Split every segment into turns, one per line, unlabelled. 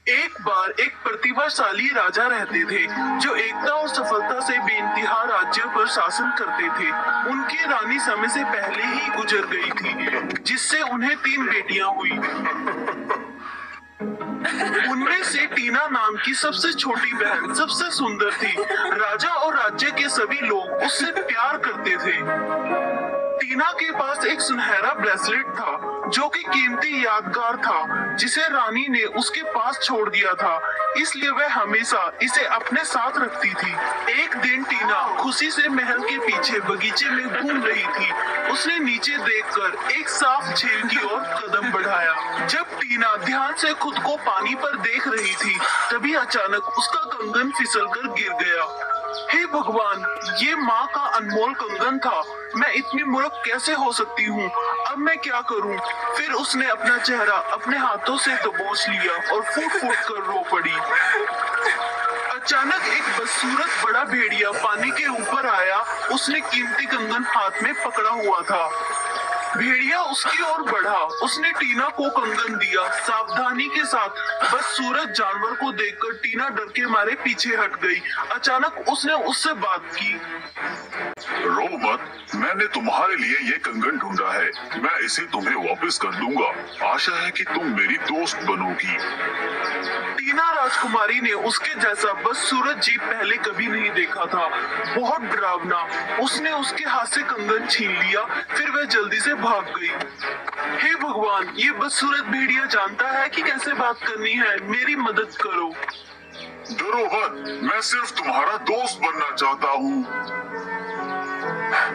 एक बार एक प्रतिभाशाली राजा रहते थे जो एकता और सफलता से बेइंतहा राज्य पर शासन करते थे। उनकी रानी समय से पहले ही गुजर गई थी, जिससे उन्हें 3 बेटियां हुई। उनमें से टीना नाम की सबसे छोटी बहन सबसे सुंदर थी। राजा और राज्य के सभी लोग उससे प्यार करते थे। टीना के पास एक सुनहरा ब्रेसलेट था जो कि कीमती यादगार था, जिसे रानी ने उसके पास छोड़ दिया था, इसलिए वह हमेशा इसे अपने साथ रखती थी। एक दिन टीना खुशी से महल के पीछे बगीचे में घूम रही थी। उसने नीचे देखकर एक साफ झील की ओर कदम बढ़ाया। जब टीना ध्यान से खुद को पानी पर देख रही थी, तभी अचानक उसका कंगन फिसलकर गिर गया। हे भगवान, ये माँ का अनमोल कंगन था। मैं इतनी मूर्ख कैसे हो सकती हूँ? अब मैं क्या करूँ? फिर उसने अपना चेहरा अपने हाथों से दबोच लिया और फूट फूट कर रो पड़ी। अचानक एक बदसूरत बड़ा भेड़िया पानी के ऊपर आया। उसने कीमती कंगन हाथ में पकड़ा हुआ था। भेड़िया उसकी ओर बढ़ा। उसने टीना को कंगन दिया। सावधानी के साथ बदसूरत जानवर को देखकर टीना डर के मारे पीछे हट गई। अचानक उसने उससे बात की।
रो मत, मैंने तुम्हारे लिए ये कंगन ढूंढा है। मैं इसे तुम्हें वापस कर दूंगा। आशा है कि तुम मेरी दोस्त बनोगी।
टीना राजकुमारी ने उसके जैसा बदसूरत जीव पहले कभी नहीं देखा था। बहुत डरावना। उसने उसके हाथ से कंगन छीन लिया। फिर वह जल्दी से भाग गई। हे भगवान, ये बदसूरत भेड़िया जानता है कि कैसे बात करनी है। मेरी मदद करो।
डरो मत, मैं सिर्फ तुम्हारा दोस्त बनना चाहता हूँ।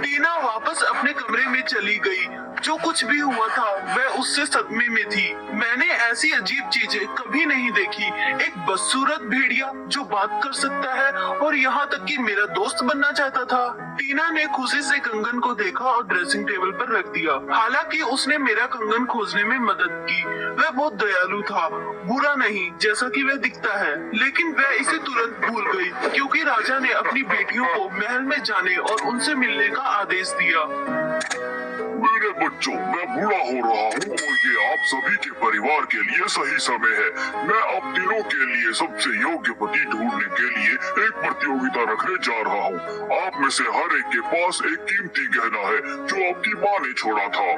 टीना वापस अपने कमरे में चली गई। जो कुछ भी हुआ था वह उससे सदमे में थी। मैंने ऐसी अजीब चीजें कभी नहीं देखी। एक बदसूरत भेड़िया जो बात कर सकता है और यहाँ तक कि मेरा दोस्त बनना चाहता था। टीना ने खुशी से कंगन को देखा और ड्रेसिंग टेबल पर रख दिया। हालांकि उसने मेरा कंगन खोजने में मदद की। वह बहुत दयालु था, बुरा नहीं जैसा कि वह दिखता है। लेकिन वह इसे तुरंत भूल गई क्योंकि राजा ने अपनी बेटियों को महल में जाने और उनसे मिलने का आदेश दिया।
मेरे बच्चों, मैं बूढ़ा हो रहा हूँ और ये आप सभी के परिवार के लिए सही समय है। मैं अब दिनों के लिए सबसे योग्य पति ढूंढने के लिए एक प्रतियोगिता रखने जा रहा हूँ। आप में से हर एक के पास एक कीमती गहना है जो आपकी माँ ने छोड़ा था।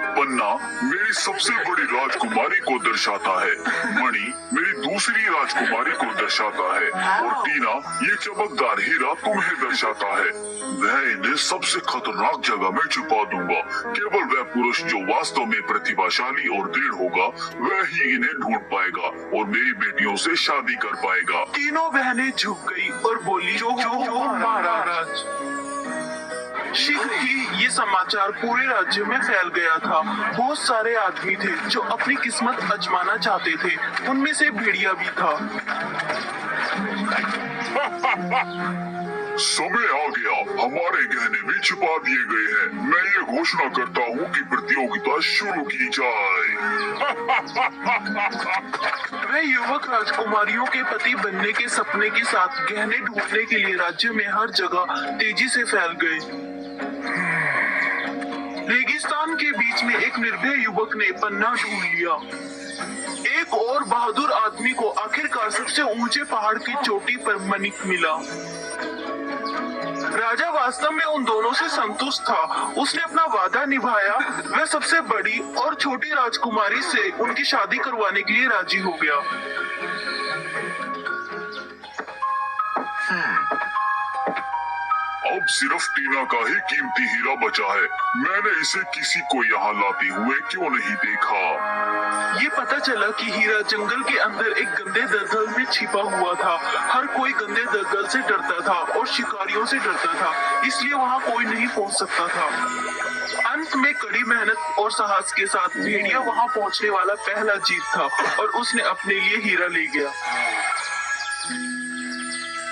पन्ना मेरी सबसे बड़ी राजकुमारी को दर्शाता है। मणि मेरी दूसरी राजकुमारी को दर्शाता है और टीना ये चमकदार हीरा तुम्हें दर्शाता है। मैं इन्हें सबसे खतरनाक जगह में छुपा दूंगा। केवल वह पुरुष जो वास्तव में प्रतिभाशाली और दृढ़ होगा वह ही इन्हें ढूंढ पाएगा और मेरी बेटियों से शादी कर पाएगा।
तीनों बहनें झुक गई और बोली, जो महाराज। शीघ्र ही ये समाचार पूरे राज्य में फैल गया था। बहुत सारे आदमी थे जो अपनी किस्मत आजमाना चाहते थे। उनमें से भेड़िया भी था।
समय आ गया, हमारे गहने भी छिपा दिए गए हैं। मैं ये घोषणा करता हूँ कि प्रतियोगिता शुरू की जाए।
वह युवक राजकुमारियों के पति बनने के सपने के साथ गहने ढूंढने के लिए राज्य में हर जगह तेजी से फैल गए। रेगिस्तान के बीच में एक निर्भय युवक ने पन्ना ढूंढ लिया। एक और बहादुर आदमी को आखिरकार सबसे ऊंचे पहाड़ की चोटी पर मणिक मिला। राजा वास्तव में उन दोनों से संतुष्ट था। उसने अपना वादा निभाया। वह सबसे बड़ी और छोटी राजकुमारी से उनकी शादी करवाने के लिए राजी हो गया।
अब सिर्फ टीना का ही कीमती हीरा बचा है। मैंने इसे किसी को यहाँ लाते हुए क्यों नहीं देखा?
ये पता चला कि हीरा जंगल के अंदर एक गंदे दलदल में छिपा हुआ था। हर कोई गंदे दलदल से डरता था और शिकारियों से डरता था, इसलिए वहाँ कोई नहीं पहुँच सकता था। अंत में कड़ी मेहनत और साहस के साथ भेड़िया वहाँ पहुँचने वाला पहला जीव था और उसने अपने लिए हीरा ले गया।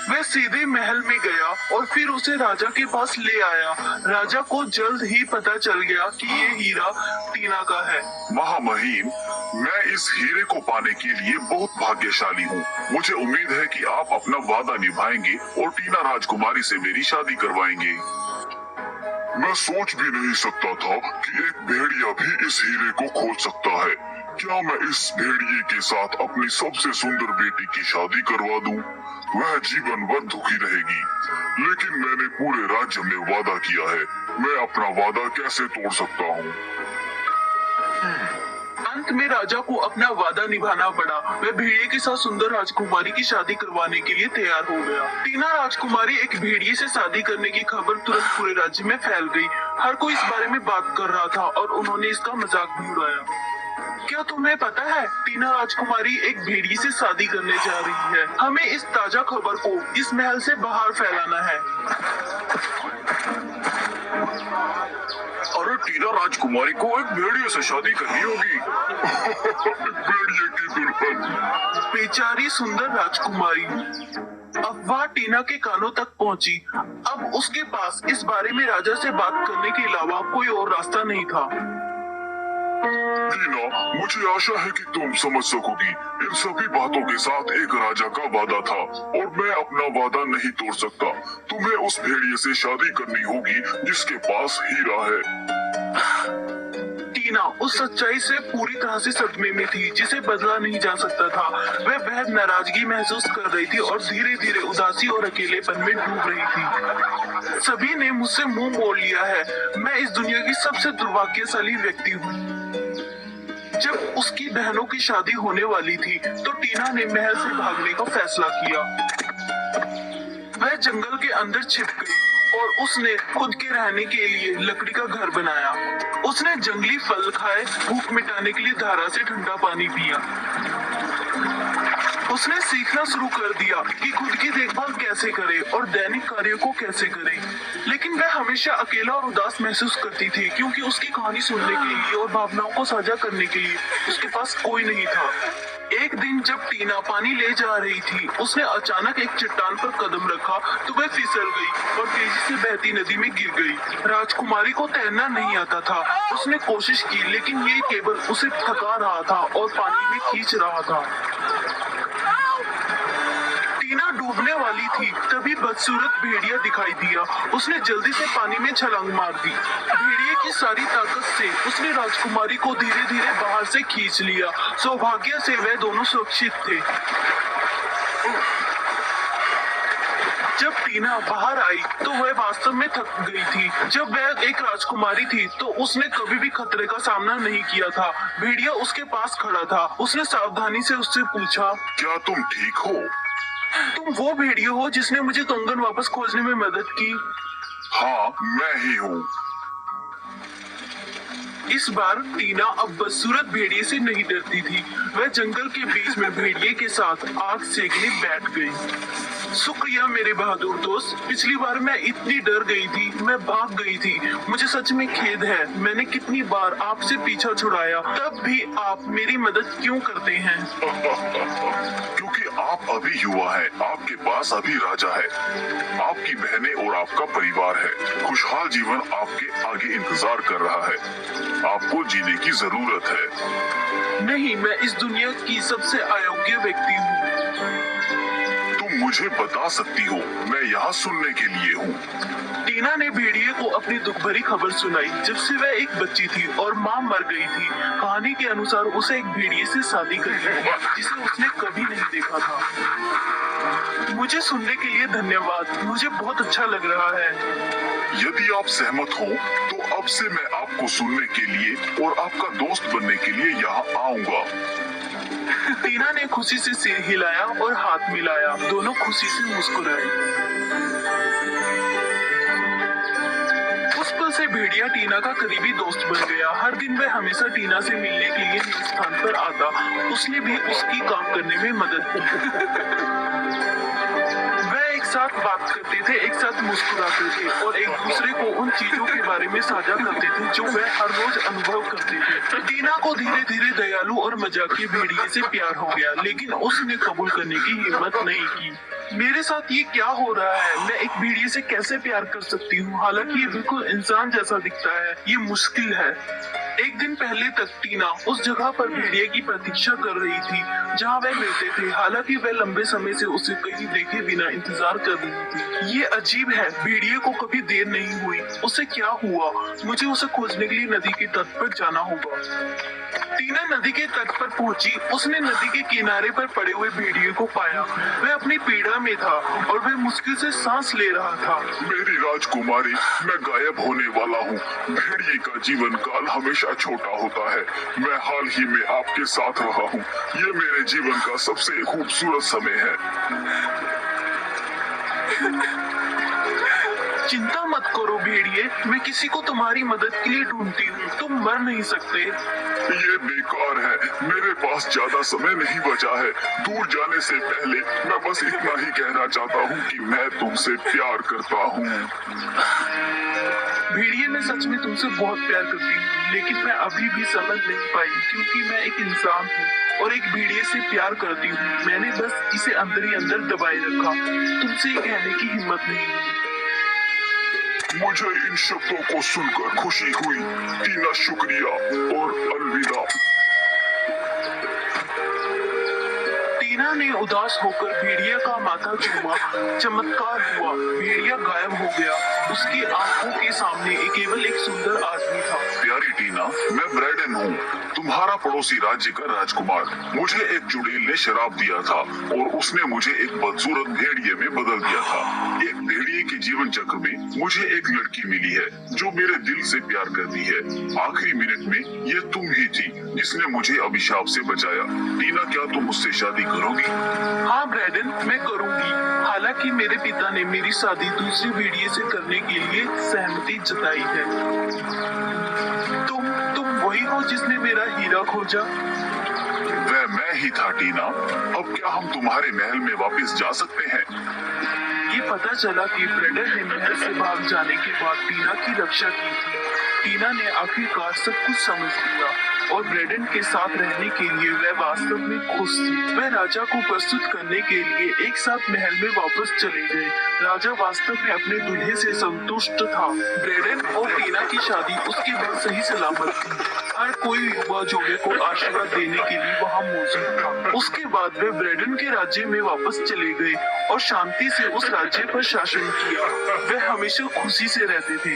वह सीधे महल में गया और फिर उसे राजा के पास ले आया। राजा को जल्द ही पता चल गया कि ये हीरा टीना का है।
महामहिम, मैं इस हीरे को पाने के लिए बहुत भाग्यशाली हूँ। मुझे उम्मीद है कि आप अपना वादा निभाएंगे और टीना राजकुमारी से मेरी शादी करवाएंगे। मैं सोच भी नहीं सकता था कि एक भेड़िया भी इस हीरे को खोज सकता है। क्या मैं इस भेड़िए के साथ अपनी सबसे सुंदर बेटी की शादी करवा दूं? वह जीवन भर दुखी रहेगी, लेकिन मैंने पूरे राज्य में वादा किया है, मैं अपना वादा कैसे तोड़ सकता हूँ?
अंत में राजा को अपना वादा निभाना पड़ा। वह भेड़िए के साथ सुंदर राजकुमारी की शादी करवाने के लिए तैयार हो गया। टीना राजकुमारी एक भेड़िए से शादी करने की खबर तुरंत पूरे राज्य में फैल गई। हर कोई इस बारे में बात कर रहा था और उन्होंने इसका मजाक भी उड़ाया। क्या तुम्हें पता है, टीना राजकुमारी एक भेड़िए से शादी करने जा रही है। हमें इस ताजा खबर को इस महल से बाहर फैलाना है।
अरे टीना राजकुमारी को एक भेड़िए से शादी करनी होगी। भेड़िए की दुल्हन।
बेचारी सुंदर राजकुमारी। अफवाह टीना के कानों तक पहुंची। अब उसके पास इस बारे में राजा से बात करने के अलावा कोई और रास्ता नहीं था।
टीना, मुझे आशा है कि तुम समझ सकोगी। इन सभी बातों के साथ एक राजा का वादा था और मैं अपना वादा नहीं तोड़ सकता। तुम्हें उस भेड़िए से शादी करनी होगी जिसके पास हीरा है।
टीना उस सच्चाई से पूरी तरह से सदमे में थी जिसे बदला नहीं जा सकता था। वह बेहद नाराजगी महसूस कर रही थी और धीरे धीरे उदासी और अकेलेपन में डूब रही थी। सभी ने मुझसे मुंह मोड़ लिया है। मैं इस दुनिया की सबसे दुर्भाग्यशाली व्यक्ति हूँ। जब उसकी बहनों की शादी होने वाली थी तो टीना ने महल से भागने का फैसला किया। वह जंगल के अंदर छिप गई और उसने खुद के रहने के लिए लकड़ी का घर बनाया। उसने जंगली फल खाए, भूख मिटाने के लिए धारा से ठंडा पानी पिया। उसने सीखना शुरू कर दिया कि खुद की देखभाल कैसे करे और दैनिक कार्यों को कैसे करे। लेकिन वह हमेशा अकेला और उदास महसूस करती थी क्योंकि उसकी कहानी सुनने के लिए और भावनाओं को साझा करने के लिए उसके पास कोई नहीं था। एक दिन जब टीना पानी ले जा रही थी, उसने अचानक एक चट्टान पर कदम रखा तो वह फिसल गई और तेजी से बहती नदी में गिर गई। राजकुमारी को तैरना नहीं आता था। उसने कोशिश की लेकिन ये केवल उसे थका रहा था और पानी में खींच रहा था। टीना डूबने वाली थी तभी बदसूरत भेड़िया दिखाई दिया। उसने जल्दी से पानी में छलांग मार दी। भेड़िए की सारी ताकत से उसने राजकुमारी को धीरे धीरे बाहर से खींच लिया। सौभाग्य से वे दोनों सुरक्षित थे। जब टीना बाहर आई तो वह वास्तव में थक गई थी। जब वह एक राजकुमारी थी तो उसने कभी भी खतरे का सामना नहीं किया था। भेड़िया उसके पास खड़ा था। उसने सावधानी से उससे पूछा,
क्या तुम ठीक हो?
तुम वो भेड़िया हो जिसने मुझे कंगन वापस खोजने में मदद की?
हाँ, मैं ही हूँ।
इस बार टीना अब बदसूरत भेड़िए से नहीं डरती थी। वह जंगल के बीच में भेड़िए के साथ आग सेकने बैठ गई। शुक्रिया मेरे बहादुर दोस्त। पिछली बार मैं इतनी डर गई थी, मैं भाग गई थी। मुझे सच में खेद है। मैंने कितनी बार आपसे पीछा छुड़ाया, तब भी आप मेरी मदद क्यों करते हैं?
क्योंकि आप अभी युवा हैं, आपके पास अभी राजा है, आपकी बहनें और आपका परिवार है। खुशहाल जीवन आपके आगे इंतजार कर रहा है। आपको जीने की जरूरत है।
नहीं, मैं इस दुनिया की सबसे अयोग्य व्यक्ति हूँ।
तुम मुझे बता सकती हो, मैं यहाँ सुनने के लिए हूँ।
टीना ने भेड़िए को अपनी दुख भरी खबर सुनाई। जब से वह एक बच्ची थी और माँ मर गई थी। कहानी के अनुसार उसे एक भेड़िए से शादी करनी होगी जिसे उसने कभी नहीं देखा था। मुझे सुनने के लिए धन्यवाद। मुझे बहुत अच्छा लग रहा है।
यदि आप सहमत हो तो अब से मैं आपको सुनने के लिए और आपका दोस्त बनने के लिए यहाँ आऊँगा।
टीना ने खुशी से सिर हिलाया और हाथ मिलाया। दोनों खुशी से मुस्कुराए। उस पल से भेड़िया टीना का करीबी दोस्त बन गया। हर दिन वह हमेशा टीना से मिलने के लिए निज स्थान पर आता। उसने भी उसकी काम करने में मदद की। साथ बात करते थे, एक साथ मुस्कुराते थे और एक दूसरे को उन चीजों के बारे में साझा करते थे जो वह हर रोज अनुभव करते थे। टीना को धीरे धीरे दयालु और मजाकिया भेड़िए से प्यार हो गया, लेकिन उसने कबूल करने की हिम्मत नहीं की। मेरे साथ ये क्या हो रहा है? मैं एक भेड़िए से कैसे प्यार कर सकती हूँ? हालांकि ये बिल्कुल इंसान जैसा दिखता है। ये मुश्किल है। एक दिन पहले तक टीना उस जगह पर भेड़िए की प्रतीक्षा कर रही थी जहाँ वह मिलते थे। हालांकि वह लंबे समय से उसे कहीं देखे बिना इंतजार कर रही थी। ये अजीब है, भेड़िए को कभी देर नहीं हुई। उसे क्या हुआ? मुझे उसे खोजने के लिए नदी के तट पर जाना होगा। टीना नदी के तट पर पहुंची। उसने नदी के किनारे पर पड़े हुए भेड़िए को पाया। वह अपनी पीड़ा में था और वह मुश्किल से सांस ले रहा था।
मेरी राजकुमारी, मैं गायब होने वाला हूँ। भेड़िए का जीवन काल हमेशा छोटा होता है। मैं हाल ही में आपके साथ रहा हूँ। ये मेरे जीवन का सबसे खूबसूरत समय है।
चिंता मत करो भेड़िए, मैं किसी को तुम्हारी मदद के लिए ढूंढती हूँ। तुम मर नहीं सकते।
ये बेकार है, मेरे पास ज्यादा समय नहीं बचा है। दूर जाने से पहले मैं बस इतना ही कहना चाहता हूँ कि मैं तुमसे प्यार करता हूँ।
भेड़िए, मैं सच में तुमसे बहुत प्यार करती हूँ, लेकिन मैं अभी भी समझ नहीं पाई क्योंकि मैं एक इंसान हूँ और एक भेड़िए से प्यार करती हूँ। मैंने बस इसे अंदर ही अंदर दबाए रखा। तुमसे ये कहने की हिम्मत नहीं हुई।
मुझे इन शब्दों को सुनकर खुशी हुई। टीना, शुक्रिया और अलविदा।
टीना ने उदास होकर भेड़िया का माथा चूमा। चमत्कार हुआ, भेड़िया गायब हो गया। उसकी आंखों के सामने केवल एक सुंदर आदमी था।
प्यारी टीना, मैं ब्रैडन हूँ, तुम्हारा पड़ोसी राज्य का राजकुमार। मुझे एक चुड़ैल ने शराब दिया था और उसने मुझे एक बदसूरत भेड़िए में बदल दिया था। एक भेड़िए के जीवन चक्र में मुझे एक लड़की मिली है जो मेरे दिल से प्यार करती है। आखिरी मिनट में ये तुम ही थी जिसने मुझे अभिशाप से बचाया। टीना, क्या तुम मुझसे शादी करोगी?
हाँ ब्रैडन, मैं करूंगी। हालांकि मेरे पिता ने मेरी शादी दूसरे भेड़िए से करने के लिए सहमति जताई है। तुम वही हो जिसने मेरा हीरा खोजा?
वह मैं ही था टीना। अब क्या हम तुम्हारे महल में वापस जा सकते हैं?
ये पता चला कि ब्रैडन ने महल से भाग जाने के बाद टीना की रक्षा की थी। टीना ने आखिरकार सब कुछ समझ लिया और ब्रैडन के साथ रहने के लिए वह वास्तव में खुश थी। वह राजा को प्रस्तुत करने के लिए एक साथ महल में वापस चले गए। राजा वास्तव में अपने दूल्हे से संतुष्ट था। ब्रैडन और टीना की शादी उसके बाद सही सलामत थी। हर कोई युवा जोड़े को आशीर्वाद देने के लिए वहाँ मौजूद था। उसके बाद वे ब्रैडन के राज्य में वापस चले गए और शांति से उस राज्य पर शासन किया। वे हमेशा खुशी से रहते थे।